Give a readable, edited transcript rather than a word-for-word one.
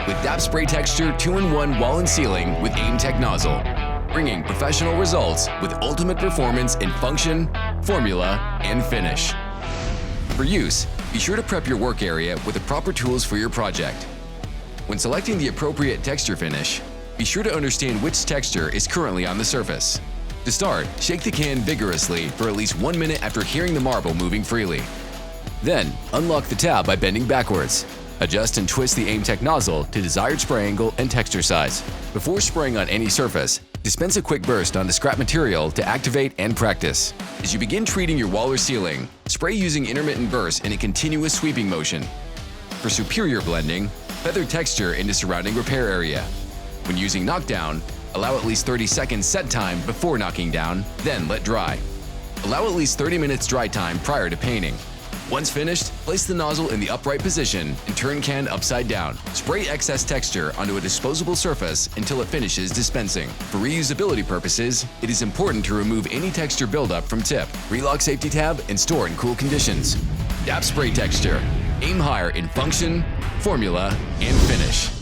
with DAP spray texture 2-in-1 wall and ceiling with aim tech nozzle, bringing professional results with ultimate performance in function, formula, and finish. For use, be sure to prep your work area with the proper tools for your project. When selecting the appropriate texture finish, be sure to understand which texture is currently on the surface. To start, shake the can vigorously for at least 1 minute after hearing the marble moving freely. Then, unlock the tab by bending backwards. Adjust and twist the aim tech nozzle to desired spray angle and texture size. Before spraying on any surface, dispense a quick burst onto scrap material to activate and practice. As you begin treating your wall or ceiling, spray using intermittent bursts in a continuous sweeping motion. For superior blending, feather texture into surrounding repair area. When using knockdown, allow at least 30 seconds set time before knocking down, then let dry. Allow at least 30 minutes dry time prior to painting. Once finished, place the nozzle in the upright position and turn can upside down. Spray excess texture onto a disposable surface until it finishes dispensing. For reusability purposes, it is important to remove any texture buildup from tip. RELOCK safety tab and store in cool conditions. DAP spray texture. Aim higher in function, formula, and finish.